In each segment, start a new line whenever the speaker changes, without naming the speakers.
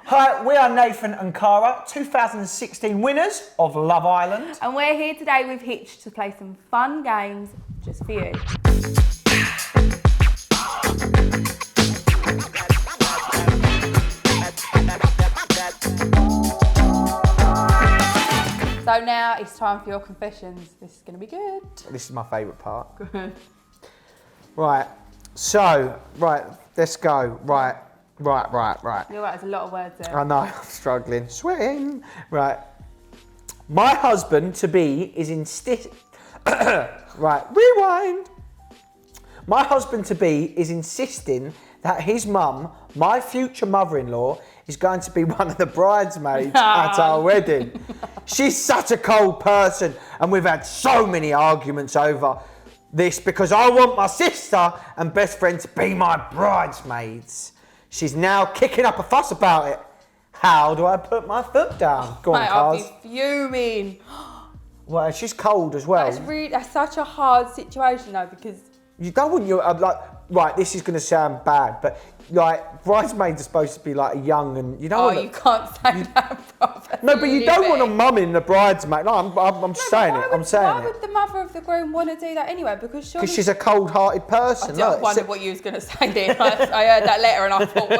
Hi, we are Nathan and Cara, 2016 winners of Love Island.
And we're here today with Hitch to play some fun games just for you. So now it's time for your confessions. This is going to be good.
This is my favourite part.
Good.
Right, so, let's go. Right.
You're right, there's a lot of words there.
I know, I'm struggling. Sweating. Right. My husband-to-be is Right, rewind. My husband-to-be is insisting that his mum, my future mother-in-law, is going to be one of the bridesmaids at our wedding. She's such a cold person, and we've had so many arguments over this because I want my sister and best friend to be my bridesmaids. She's now kicking up a fuss about it. How do I put my foot down? Go on,
Mate,
Cars.
I'll be fuming.
Well, she's cold as well.
That's such a hard situation though, because
You don't want your right. This is going to sound bad, but like bridesmaids are supposed to be like young, and you don't.
you can't say that properly.
No, but you don't want a mum in the bridesmaid. No, I'm saying it. I'm saying
Why
it.
would the mother of the groom want to do that anyway? Because surely
Because she's a cold-hearted person.
I wondered what you was going to say there. I heard that letter and I thought,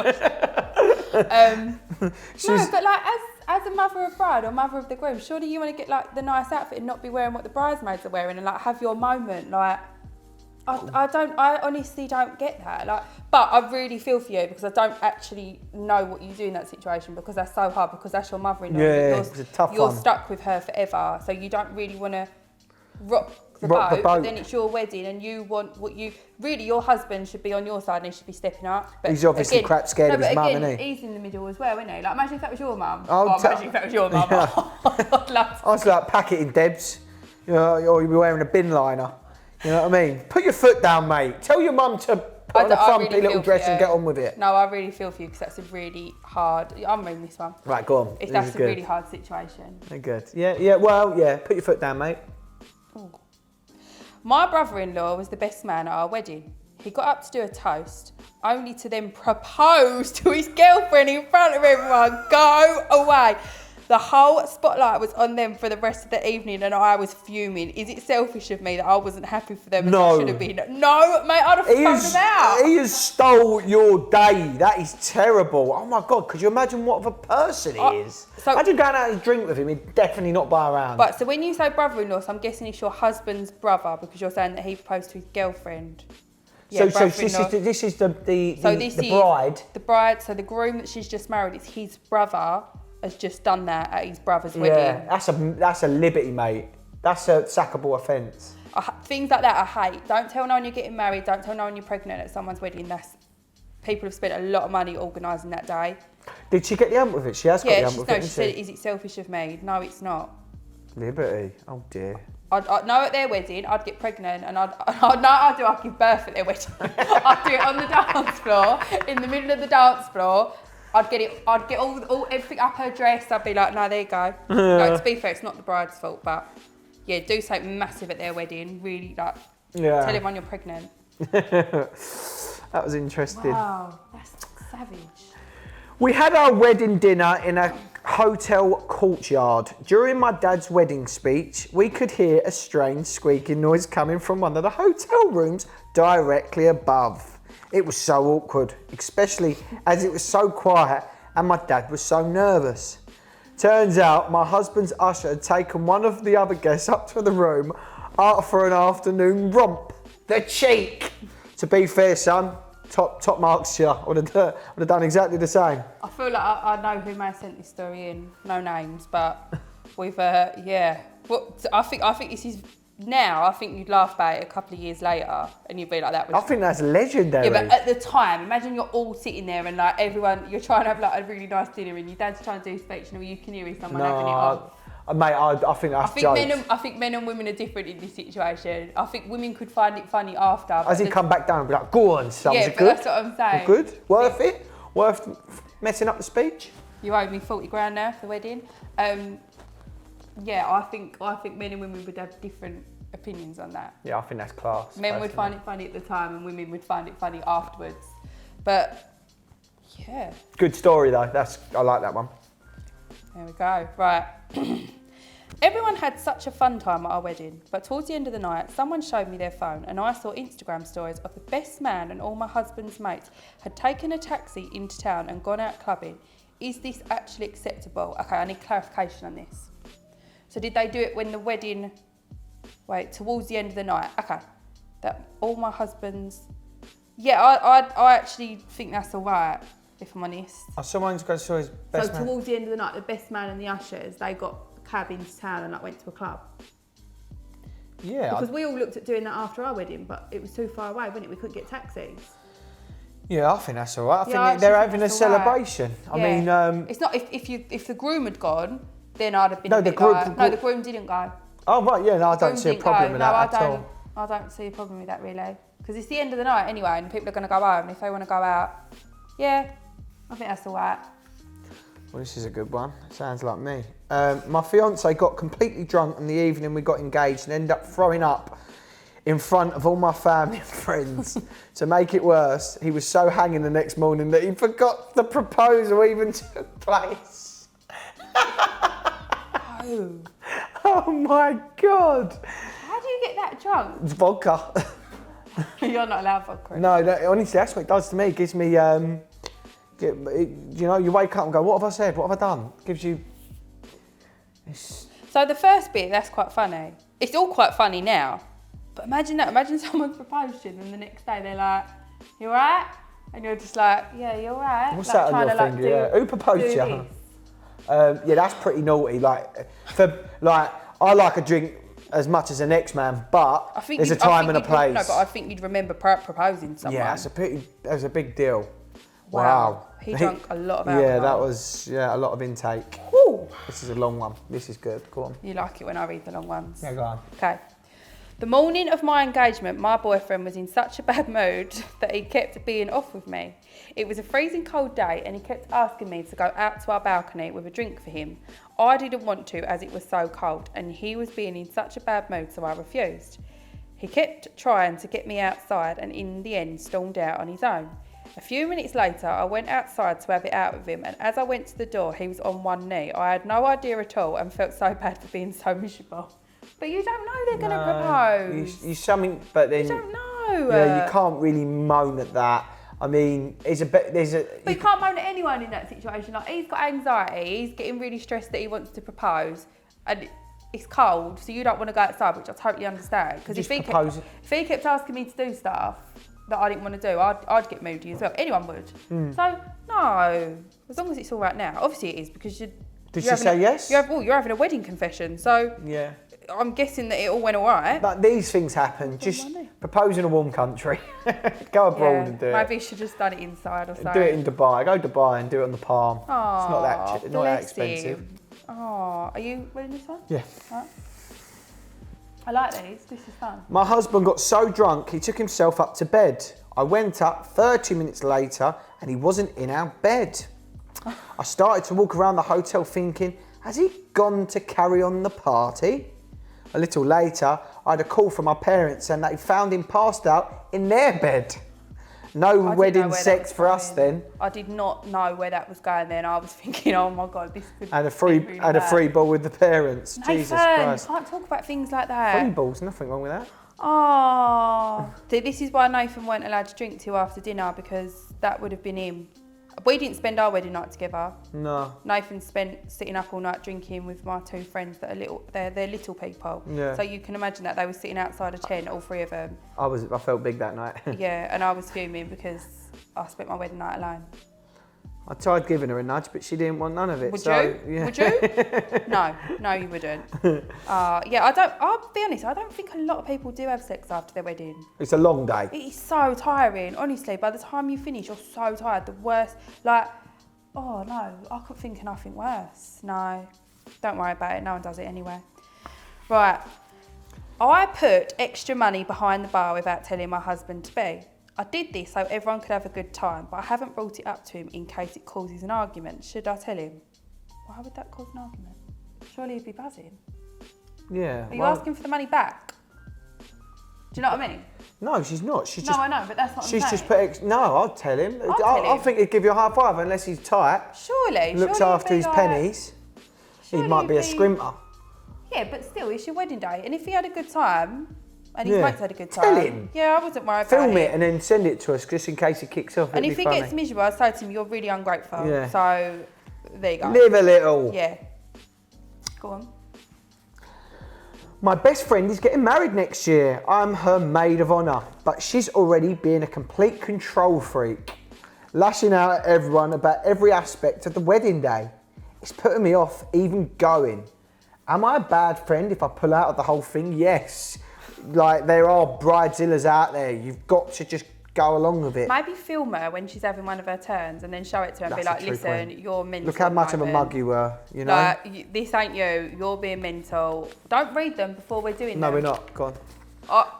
no, but like as a mother of bride or mother of the groom, surely you want to get like the nice outfit and not be wearing what the bridesmaids are wearing and like have your moment. Like, I honestly don't get that. Like, but I really feel for you because I don't actually know what you do in that situation because that's so hard because that's your mother-in-law.
Yeah, it's a tough
You're
one.
stuck with her forever, so you don't really want to rock the boat. But then it's your wedding and you want what you... Really, your husband should be on your side and he should be stepping up. But
he's obviously crap scared of his mum,
again,
isn't he?
He's in the middle as well, isn't he? Like, imagine if that was your mum.
Imagine
if that was your mum.
Yeah.
I'd love to.
I was like, pack it in, Debs. You know, or you'll be wearing a bin liner. You know what I mean? Put your foot down, mate. Tell your mum to put on a frumpy little dress and get on with it.
No, I really feel for you because that's a really hard... I'm reading this one.
Right, go on.
If that's a really hard situation.
They're good. Yeah. Put your foot down, mate.
Ooh. My brother-in-law was the best man at our wedding. He got up to do a toast, only to then propose to his girlfriend in front of everyone. Go away. The whole spotlight was on them for the rest of the evening and I was fuming. Is it selfish of me that I wasn't happy for them as I should have been? No, mate, I'd have found them out.
He has stole your day. That is terrible. Oh my God, could you imagine what of a person he is? Imagine going out and drink with him, he'd definitely not buy around.
But so when you say brother-in-law, so I'm guessing it's your husband's brother because you're saying that he proposed to his girlfriend. Yeah,
so this is the bride.
The bride, so the groom that she's just married, it's his brother. Has just done that at his brother's wedding.
Yeah, that's a liberty, mate. That's a sackable offence.
Things like that I hate. Don't tell no one you're getting married. Don't tell no one you're pregnant at someone's wedding. People have spent a lot of money organising that day.
Did she get the hump with it? She has got the hump with it,
she said, is it selfish of me? No, it's not.
Liberty. Oh dear.
I'd know at their wedding, I'd get pregnant and I'd give birth at their wedding. I'd do it on the dance floor, in the middle of the dance floor. I'd get all everything up her dress. I'd be like, no, there you go. No, to be fair, it's not the bride's fault, but yeah, do something massive at their wedding. Really, tell everyone you're pregnant.
That was interesting.
Wow, that's savage.
We had our wedding dinner in a hotel courtyard. During my dad's wedding speech, we could hear a strange squeaking noise coming from one of the hotel rooms directly above. It was so awkward, especially as it was so quiet and my dad was so nervous. Turns out my husband's usher had taken one of the other guests up to the room for an afternoon romp. The cheek! To be fair, son, top marks to you. I would have done exactly the same.
I feel like I know who may have sent this story in. No names, but we've, I think this is... Now, I think you'd laugh about it a couple of years later and you'd be like, that was...
I think that's legendary.
Yeah, but at the time, imagine you're all sitting there and like everyone, you're trying to have like a really nice dinner and your dad's trying to do a speech and all you can hear is someone having it on.
Mate, I think that's jokes.
I think men and women are different in this situation. I think women could find it funny after.
As he come back down and be like, go on, son, was it good?
That's what I'm saying.
Good? Worth it? Worth messing up the speech?
You owe me 40 grand now for the wedding. I think men and women would have different opinions on that.
Yeah, I think that's class.
Men would find it funny at the time and women would find it funny afterwards. But Yeah.
Good story though. I like that one.
There we go. Right. Everyone had such a fun time at our wedding, but towards the end of the night, someone showed me their phone and I saw Instagram stories of the best man and all my husband's mates had taken a taxi into town and gone out clubbing. Is this actually acceptable? Okay, I need clarification on this. So did they do it when the wedding, towards the end of the night? Okay, that all my husband's, yeah, I actually think that's all right, if I'm honest.
Oh, someone's got to saw his best man.
Towards the end of the night, the best man and the ushers, they got a cab into town and went to a club.
Yeah.
Because we all looked at doing that after our wedding, but it was too far away, wasn't it? We couldn't get taxis.
Yeah, I think that's all right. I
Yeah,
think they're having a celebration.
Right.
I mean,
it's not if the groom had gone, then I'd have been
No,
a bit no, the groom didn't go.
Oh right, yeah, no, I don't see a problem with that at all.
I don't see a problem with that really, because it's the end of the night anyway, and people are going to go home. If they want to go out, yeah, I think that's all right.
Well, this is a good one. Sounds like me. My fiancé got completely drunk on the evening we got engaged and ended up throwing up in front of all my family and friends. To make it worse, he was so hanging the next morning that he forgot the proposal even took place.
Oh.
Oh my God.
How do you get that drunk?
It's vodka.
You're not allowed vodka.
No, honestly, that's what it does to me. It gives me, you wake up and go, what have I said? What have I done? It gives you...
So the first bit, that's quite funny. It's all quite funny now. But imagine that. Imagine someone's proposed to you and the next day they're like, you all right? And you're just like, yeah, you're all right.
What's that on your finger? Yeah. Who proposed to you? Yeah, that's pretty naughty. I like a drink as much as the next man, but there's a time and a place.
No, but I think you'd remember proposing to someone.
Yeah, that's a big deal.
Wow. He drank a lot of alcohol.
Yeah, that was a lot of intake.
Woo.
This is a long one. This is good. Go on.
You like it when I read the long ones?
Yeah, go on.
Okay. The morning of my engagement, my boyfriend was in such a bad mood that he kept being off with me. It was a freezing cold day and he kept asking me to go out to our balcony with a drink for him. I didn't want to as it was so cold and he was being in such a bad mood, so I refused. He kept trying to get me outside and in the end stormed out on his own. A few minutes later, I went outside to have it out with him, and as I went to the door, he was on one knee. I had no idea at all and felt so bad for being so miserable. But you don't know they're going to propose.
You
don't know.
Yeah, you can't really moan at that. I mean,
But you can't moan at anyone in that situation. Like, he's got anxiety, he's getting really stressed that he wants to propose, and it's cold, so you don't want to go outside, which I totally understand. Because if he kept asking me to do stuff that I didn't want to do, I'd get moody as well. Anyone would. So, no. As long as it's all right now. Obviously it is, because Did
she say yes?
You're having a wedding confession, so...
Yeah.
I'm guessing that it all went all right.
But these things happen. Just propose in a warm country. Go abroad and do it.
Maybe you should just done it inside or something.
Do it in Dubai. Go to Dubai and do it on the palm.
Oh,
it's not that expensive.
Oh, are you reading this one?
Yeah.
Right. I like these. This is fun.
My husband got so drunk he took himself up to bed. I went up 30 minutes later and he wasn't in our bed. I started to walk around the hotel thinking, has he gone to carry on the party? A little later, I had a call from my parents and they found him passed out in their bed. No wedding sex for us then.
I did not know where that was going then. I was thinking, oh my God, this could
And a free ball with the parents.
Nathan,
Jesus Christ.
Can't talk about things like that.
Free balls, nothing wrong with that.
Oh, this is why Nathan weren't allowed to drink till after dinner, because that would have been him. We didn't spend our wedding night together.
No.
Nathan spent sitting up all night drinking with my two friends that are they're little people.
Yeah.
So you can imagine that they were sitting outside a tent, all three of them.
I felt big that night.
Yeah, and I was fuming because I spent my wedding night alone.
I tried giving her a nudge, but she didn't want none of it.
Would you? Yeah. Would you? No, you wouldn't. I'll be honest, I don't think a lot of people do have sex after their wedding.
It's a long day.
It is so tiring, honestly. By the time you finish, you're so tired. The worst, oh no, I couldn't think of nothing worse. No, don't worry about it. No one does it anyway. Right. I put extra money behind the bar without telling my husband to be. I did this so everyone could have a good time, but I haven't brought it up to him in case it causes an argument. Should I tell him? Why would that cause an argument? Surely he'd be buzzing.
Yeah.
Are you asking for the money back? Do you know what I mean?
No, she's not. She's
No,
just,
I know, but that's what I'm
she's
saying.
just put. No, I'll tell him.
I'll tell
I
him.
think he'd give you a high five unless he's tight.
Surely.
Looks
surely
after
he'd
his
be like-
pennies. He
surely
might be
he'd
a scrimper.
Yeah, but still, it's your wedding day. And if he had a good time, and his
Yeah.
mates had a good time.
Tell him.
Yeah, I wasn't worried about
Film it and then send it to us just in case he kicks off.
And
It'd
if
be
he
funny.
gets miserable, I'd say to him, you're really ungrateful.
Yeah.
So, there you go.
Live a little.
Yeah. Go on.
My best friend is getting married next year. I'm her maid of honour, but she's already being a complete control freak, lashing out at everyone about every aspect of the wedding day. It's putting me off even going. Am I a bad friend if I pull out of the whole thing? Yes. Like, there are bridezillas out there. You've got to just go along with it.
Maybe film her when she's having one of her turns and then show it to her and
That's
be like,
a true
listen,
point.
you're mental.
Look how much of a mug you were, you know?
Like, this ain't you. You're being mental. Don't read them before we're doing
No,
them.
we're not. Go on.
I,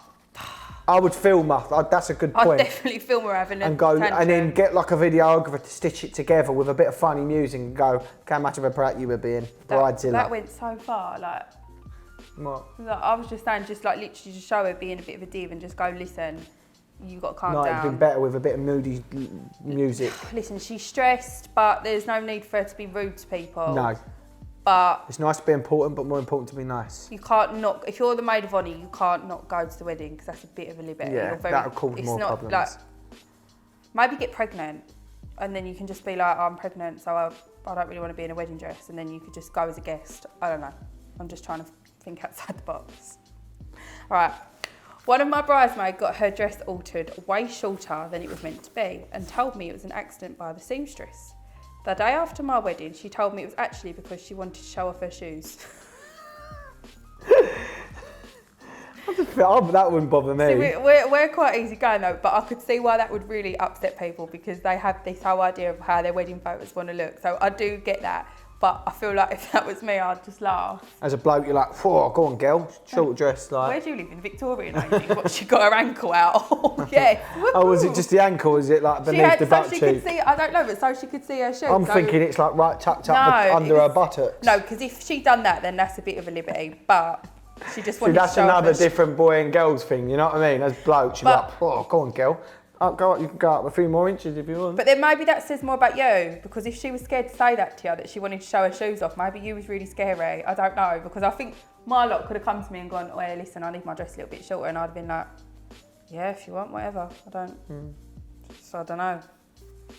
I would film her. That's a good
I'd
point.
definitely film her having a
And go
tantrum.
and then get like a videographer to stitch it together with a bit of funny music and go, look how much of a brat you were being. Bridezilla.
That went so far. Like,
What?
I was just saying, just like literally just show her being a bit of a div and just go, listen, you got to calm
No, it'd
down.
been better with a bit of moody music.
Listen, she's stressed, but there's no need for her to be rude to people.
No.
But
It's nice to be important, but more important to be nice.
you can't not, if you're the maid of honour, you can't not go to the wedding because that's a bit of a liberty.
Yeah, that'll cause
it's
more
not
problems.
Like, maybe get pregnant and then you can just be like, I'm pregnant, so I don't really want to be in a wedding dress, and then you could just go as a guest. I don't know. I'm just trying to think outside the box. All right. One of my bridesmaids got her dress altered way shorter than it was meant to be and told me it was an accident by the seamstress. The day after my wedding, she told me it was actually because she wanted to show off her shoes.
That wouldn't bother me.
See, we're quite easy going though, but I could see why that would really upset people because they have this whole idea of how their wedding photos want to look. So I do get that, but I feel like if that was me, I'd just laugh.
As a bloke, you're like, whoa, go on, girl. Short dress, like.
Where do you live in Victoria? What, she got her ankle out? Yeah.
Oh, was it just the ankle? Is it like beneath the butt
so she
cheek?
could see. I don't know, but so she could see her shoes.
I'm thinking it's like right tucked up under her buttocks.
No, because if she'd done that, then that's a bit of a liberty. But she just
See,
wanted
that's
to show
another
off her
different boy and girls thing, you know what I mean? As blokes, you're
But-
like, oh, go on, girl. Go up, you can go up a few more inches if you want.
But then maybe that says more about you, because if she was scared to say that to you, that she wanted to show her shoes off, maybe you was really scary. I don't know, because I think my lot could have come to me and gone, well, listen, I need my dress a little bit shorter, and I'd have been like, yeah, if you want, whatever. I don't. So I don't know.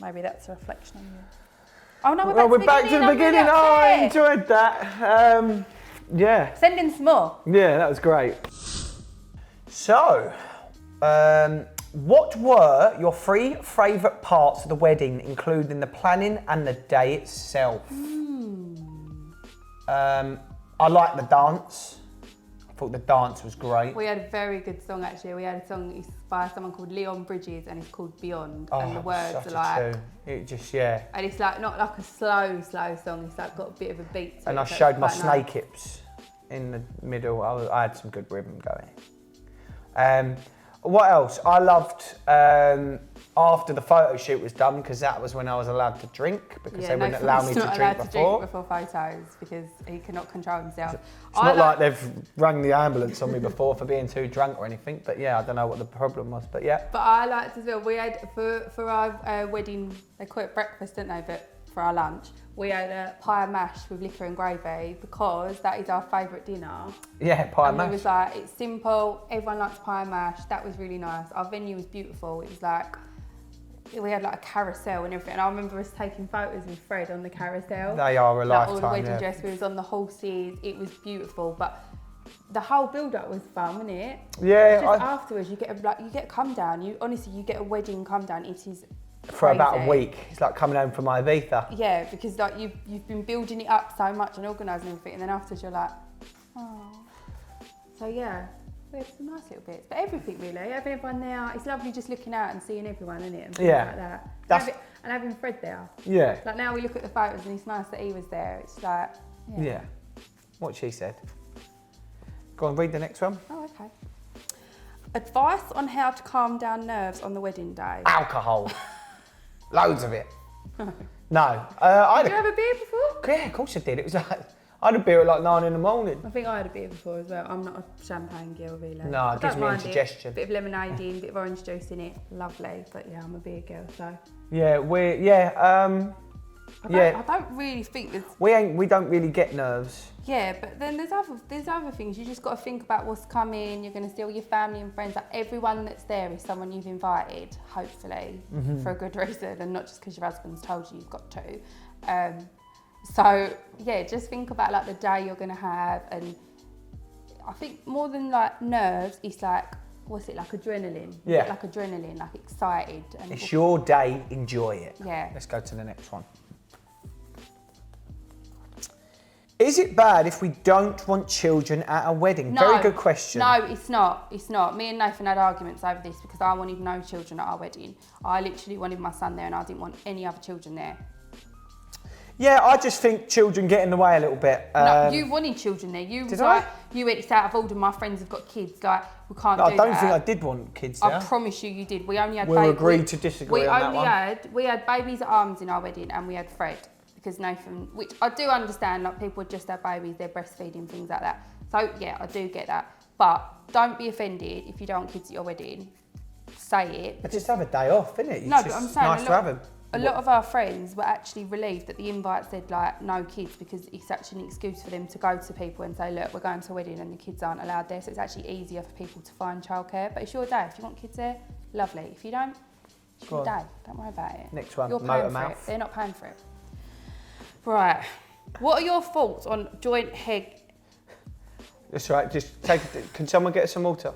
Maybe that's a reflection on you. Oh no,
We're back to the beginning. Oh, I enjoyed that. Yeah.
Send in some more.
Yeah, that was great. So, what were your 3 favourite parts of the wedding, including the planning and the day itself? I liked the dance. I thought the dance was great.
We had a very good song actually. We had a song it's by someone called Leon Bridges and it's called Beyond. And the words
such
are
a
like,
tune. It just, yeah.
and it's like not like a slow song. It's like got a bit of a beat to
And
it.
I
so
showed
it's
my
quite
snake
nice.
hips in the middle. I had some good rhythm going. What else? I loved after the photo shoot was done, because that was when I was allowed to drink, because they wouldn't allow me to drink before.
Before photos because he cannot control himself.
It's not like they've rang the ambulance on me before for being too drunk or anything, but yeah, I don't know what the problem was, but yeah.
But I liked as well, we had, for our wedding, they call it breakfast, don't they? But for our lunch, we had a pie and mash with liquor and gravy because that is our favourite dinner.
Yeah, pie and mash.
It was like, it's simple, everyone likes pie and mash, that was really nice. Our venue was beautiful, it was like, we had like a carousel and everything. And I remember us taking photos with Fred on the carousel.
They are a
like all the
lifetime,
wedding
yeah.
dress, we was on the horses, it was beautiful. But the whole build-up was fun, wasn't it?
Yeah,
Just afterwards, you get a come down. You honestly, you get a wedding come down. It is
for about a
crazy.
week. It's like coming home from Ibiza.
Yeah, because like you've been building it up so much and organising everything, and then afterwards you're like, oh. So yeah, we had some nice little bits, but everything really. Having everyone there, it's lovely just looking out and seeing everyone, isn't it? And things like that. And having Fred there.
Yeah.
Like now we look at the photos and it's nice that he was there. It's like,
Yeah. What she said. Go on, read the next one.
Oh, okay. Advice on how to calm down nerves on the wedding day.
Alcohol. Loads of it. No.
Did you have a beer before?
Yeah, of course I did. It was like, I had a beer at like 9 in the morning.
I think I had a beer before as well. I'm not a champagne girl, really.
No, it gives me indigestion.
Bit of lemonade in, bit of orange juice in it, lovely. But yeah, I'm a beer girl, so.
Yeah,
I don't really think there's.
We don't really get nerves.
Yeah, but then there's other things. You just got to think about what's coming. You're going to see all your family and friends. Like everyone that's there is someone you've invited, hopefully, for a good reason, and not just because your husband's told you you've got to. So yeah, just think about like the day you're going to have, and I think more than like nerves, it's like, what's it, like adrenaline?
Yeah.
Like adrenaline, like excited. And
It's your day, enjoy it.
Yeah.
Let's go to the next one. Is it bad if we don't want children at a wedding?
No,
Very good question.
No, it's not. It's not. Me and Nathan had arguments over this because I wanted no children at our wedding. I literally wanted my son there and I didn't want any other children there.
Yeah, I just think children get in the way a little bit.
No, you wanted children there. You was like, you went, it's out of order, my friends have got kids, like, we can't do that.
I don't think I did want kids there.
I promise you did. We only had
We'll agree to disagree on that one.
We had babies at arms in our wedding and we had Fred. Because Nathan, which I do understand, like people just have babies, they're breastfeeding, things like that. So yeah, I do get that. But don't be offended if you don't want kids at your wedding. Say it.
But just have a day off, innit? It's
no,
just
but I'm saying
nice to have them.
A lot of our friends were actually relieved that the invite said like no kids because it's actually an excuse for them to go to people and say, look, we're going to a wedding and the kids aren't allowed there. So it's actually easier for people to find childcare. But it's your day. If you want kids there, lovely. If you don't, it's your day. Don't worry about it.
Next one,
you're paying for it. They're not paying for it. Right. What are your thoughts on joint head?
That's right. Just take. Can someone get us some water?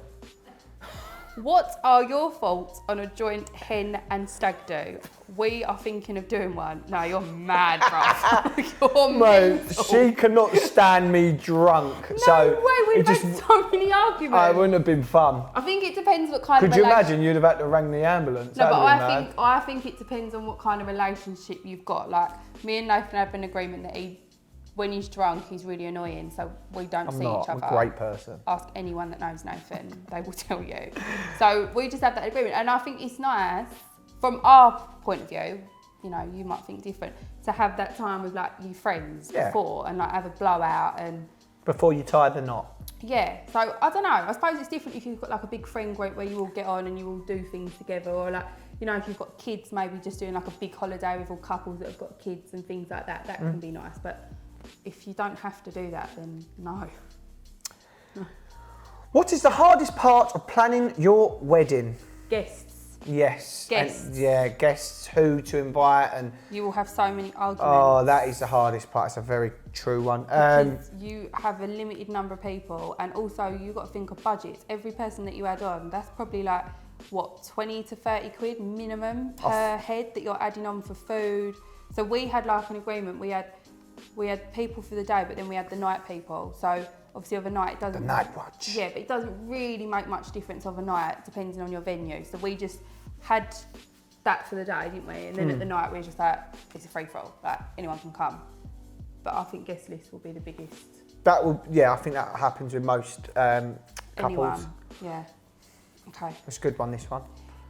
What are your thoughts on a joint hen and stag do? We are thinking of doing one. No, you're mad, bruv. You're mental.
She cannot stand me drunk.
No
so
way, we've had so many arguments.
It wouldn't have been fun.
I think it depends what kind
Could
of
you imagine you'd have had to ring the ambulance?
No, but I think it depends on what kind of relationship you've got. Like, me and Nathan have an agreement that when he's drunk, he's really annoying, so we don't see each other.
I'm a great person.
Ask anyone that knows Nathan, they will tell you. So we just have that agreement, and I think it's nice, from our point of view, you know, you might think different, to have that time with like your friends before, and like have a blowout and...
Before you tie the knot.
Yeah, so I don't know, I suppose it's different if you've got like a big friend group where you all get on and you all do things together, or like, you know, if you've got kids, maybe just doing like a big holiday with all couples that have got kids and things like that, that can be nice, but if you don't have to do that, then no.
What is the hardest part of planning your wedding?
Guests.
Yes.
Guests.
And, guests who to invite, and
you will have so many arguments.
Oh, that is the hardest part. It's a very true one.
Because you have a limited number of people, and also you've got to think of budgets. Every person that you add on, that's probably like, what, 20 to 30 quid minimum per head that you're adding on for food. So we had like an agreement. We had people for the day, but then we had the night people. So obviously overnight it doesn't...
The night watch.
Yeah, but it doesn't really make much difference overnight, depending on your venue. So we just had that for the day, didn't we? And then at the night we were just like, it's a free-for-all, like anyone can come. But I think guest list will be the biggest.
That will, I think that happens with most couples.
Anyone, yeah. Okay.
It's a good one, this one.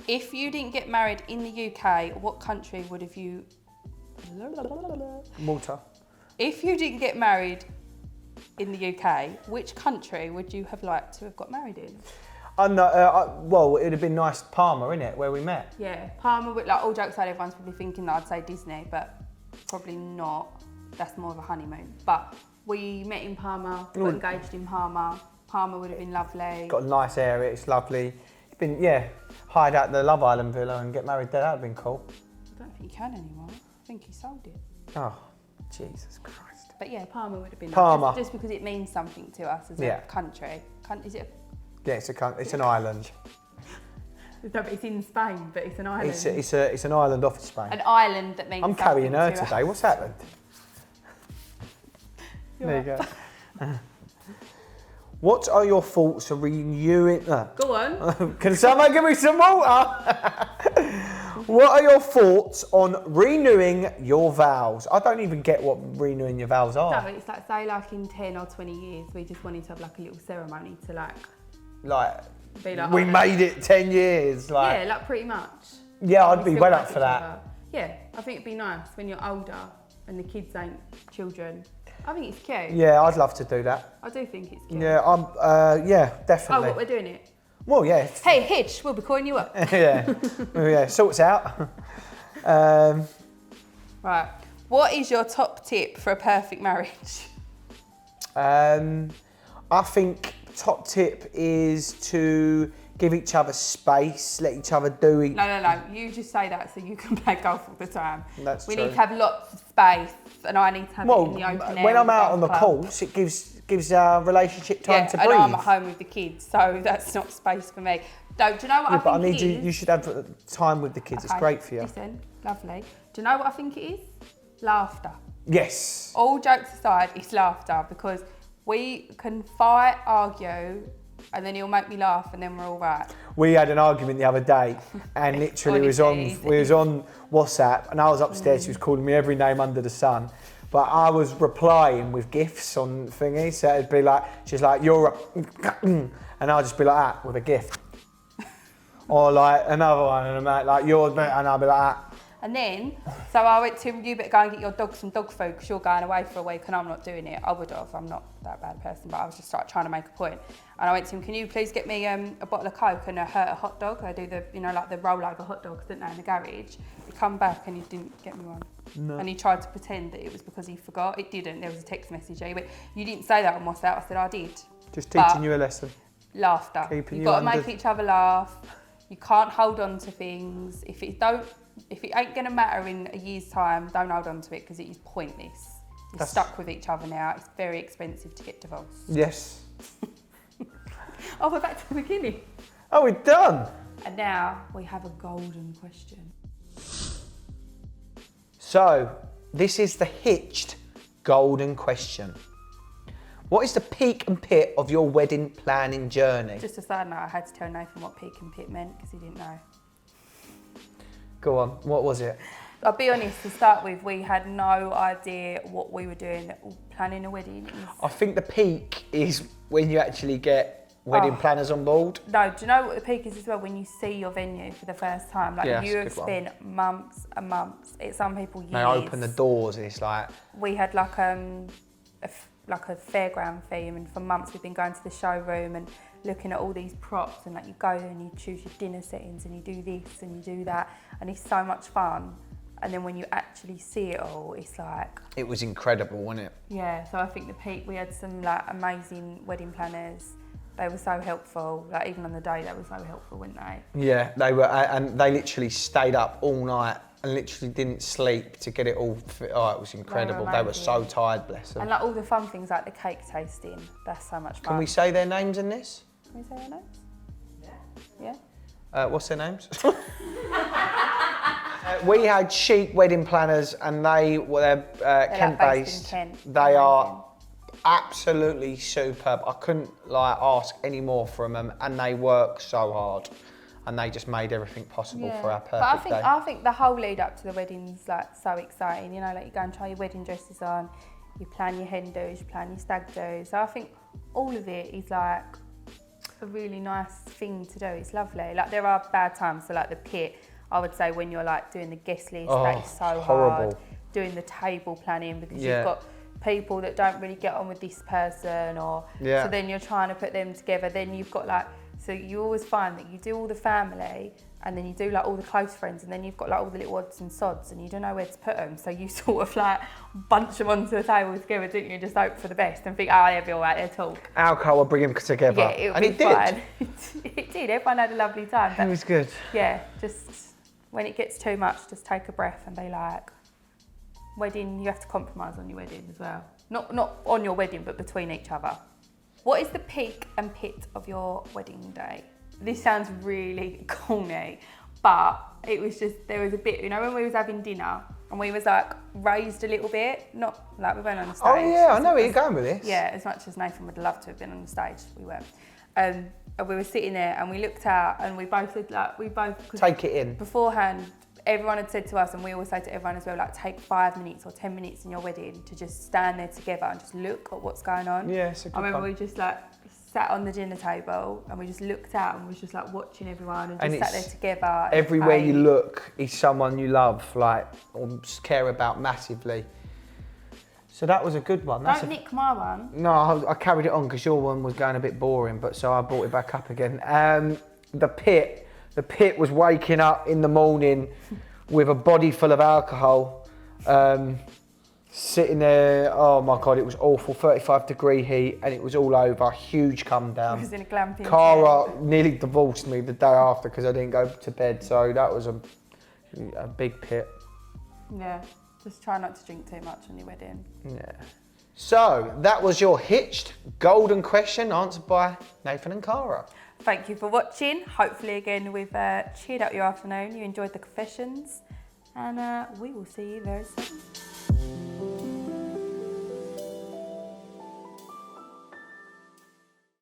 If you didn't get married in the UK, what country would have you...
Malta.
If you didn't get married in the UK, which country would you have liked to have got married in?
Well, it would have been nice Palma, innit, where we met.
Yeah, Palma, like all jokes aside, everyone's probably thinking that I'd say Disney, but probably not. That's more of a honeymoon. But we met in Palma, got engaged in Palma. Palma would have been lovely.
Got a nice area, it's lovely. It's been, hide out the Love Island villa and get married there, that would have been cool.
I don't think you can anymore. I think he sold it.
Oh, Jesus Christ.
But yeah, Palma would have been
Palma.
Nice, just because it means something to us as a country. Is it?
Yeah, it's an island.
No, but it's in Spain, but it's an island.
It's an island off of Spain.
An island that means
I'm carrying her today. What's happened? There you go. What are your thoughts on renewing...
Go on.
Can someone give me some water? What are your thoughts on renewing your vows? I don't even get what renewing your vows are.
No, it's like, say like in 10 or 20 years, we just wanted to have like a little ceremony to be like,
we made it 10 years.
Yeah, like pretty much.
Yeah, I'd be well up for that.
Yeah, I think it'd be nice when you're older and the kids ain't children. I think it's cute.
Yeah, I'd love to do that.
I do think it's cute.
Yeah, definitely.
Oh, what we're doing it?
Well, yeah.
Hey, Hitch, we'll be calling you up.
Yeah, sorts out.
Right. What is your top tip for a perfect marriage?
I think top tip is to give each other space, let each other do it.
No. You just say that so you can play golf all the time.
That's
we
true.
need to have lots of space, and I need to have it in the open air.
When I'm out on the
club.
course, it gives our relationship time to breathe.
Yeah, and I'm at home with the kids, so that's not space for me. Do you know what I think
but I need
it is?
you should have time with the kids.
Okay,
It's great for you.
Listen, lovely. Do you know what I think it is? Laughter.
Yes.
All jokes aside, it's laughter, because we can fight, argue, and then he'll make me laugh, and then we're all right.
We had an argument the other day, and literally we was on WhatsApp, and I was upstairs. She was calling me every name under the sun, but I was replying with gifs on thingy. So it'd be like, she's like, "You're," and I'll just be like that with a gift, or like another one, and I'm like, "You're," and I'll be like that.
And then, so I went to him, you better go and get your dog some dog food because you're going away for a week and I'm not doing it. I would have, I'm not that bad a person, but I was just like trying to make a point. And I went to him, can you please get me a bottle of Coke and a hot dog? They do the, like the rollover hot dogs, didn't they, in the garage. He come back and he didn't get me one. No. And he tried to pretend that it was because he forgot. It didn't, there was a text message. He went, you didn't say that on WhatsApp. I said, I did.
Just teaching you a lesson.
Laughter. You've got to make each other laugh. You can't hold on to things. If it ain't going to matter in a year's time, don't hold on to it because it is pointless. You're stuck with each other now. It's very expensive to get divorced.
Yes.
Oh, we're back to the beginning.
Oh, we're done.
And now we have a golden question.
So, this is the hitched golden question. What is the peak and pit of your wedding planning journey?
Just a side note, I had to tell Nathan what peak and pit meant because he didn't know.
Go on, what was it?
I'll be honest, to start with, we had no idea what we were doing, planning a wedding.
I think the peak is when you actually get wedding planners on board.
No, do you know what the peak is as well? When you see your venue for the first time. Like you have spent months and months. It's some people years.
They open the doors and it's like...
We had like a fairground theme, and for months we've been going to the showroom and looking at all these props, and like you go and you choose your dinner settings and you do this and you do that, and it's so much fun. And then when you actually see it all, it's like... It
was incredible, wasn't it?
Yeah, so I think the peak, we had some like amazing wedding planners. They were so helpful, like even on the day they were so helpful, weren't they? Yeah,
they were, and they literally stayed up all night and literally didn't sleep to get it all fit. Oh, it was incredible. They were so tired, bless them.
And like all the fun things like the cake tasting, that's so much fun.
Can we say their names in this?
Can we say their names? Yeah.
Yeah? What's their names? We had chic wedding planners and they were Kent-based.
Kent.
They are absolutely superb. I couldn't like ask any more from them, and they work so hard. And they just made everything possible for our perfect day.
I think the whole lead up to the wedding's like so exciting. You know, like you go and try your wedding dresses on, you plan your hen do's, you plan your stag do's. So I think all of it is like a really nice thing to do. It's lovely. Like there are bad times, so like the pit, I would say when you're like doing the guest list, that is so hard. Doing the table planning because you've got people that don't really get on with this person, or so then you're trying to put them together. Then you've got like, so you always find that you do all the family and then you do like all the close friends, and then you've got like all the little odds and sods and you don't know where to put them. So you sort of like bunch them onto the table together, don't you? Just hope for the best and think, oh, they'll be all right, they'll talk.
Alcohol will bring them together.
Yeah, it'll be fun. It did, everyone had a lovely time.
It was good.
Yeah, just when it gets too much, just take a breath and be like, wedding, you have to compromise on your wedding as well. Not on your wedding, but between each other. What is the peak and pit of your wedding day? This sounds really corny, but it was just, there was a bit, you know, when we was having dinner and we was like raised a little bit, not like we weren't on the stage.
Oh yeah, I know where you're going with this.
Yeah, as much as Nathan would love to have been on the stage, we weren't. And we were sitting there and we looked out and we both said like,
take it in.
Beforehand, everyone had said to us, and we always say to everyone as well, like take 5 minutes or 10 minutes in your wedding to just stand there together and just look at what's going on.
Yeah, it's a good
I remember we just like sat on the dinner table and we just looked out and was just like watching everyone and just sat there together.
Everywhere you look is someone you love, like, or care about massively. So that was a good one.
Don't nick my one.
No, I carried it on because your one was going a bit boring, but so I brought it back up again. The pit was waking up in the morning with a body full of alcohol, sitting there. Oh my God, it was awful. 35-degree heat, and it was all over. Huge come down.
It was in a glamping
Cara nearly divorced me the day after because I didn't go to bed. So that was a big pit.
Yeah, just try not to drink too much on your wedding.
Yeah. So that was your hitched golden question answered by Nathan and Cara.
Thank you for watching. Hopefully again we've cheered up your afternoon. You enjoyed the confessions, and we will see you very soon.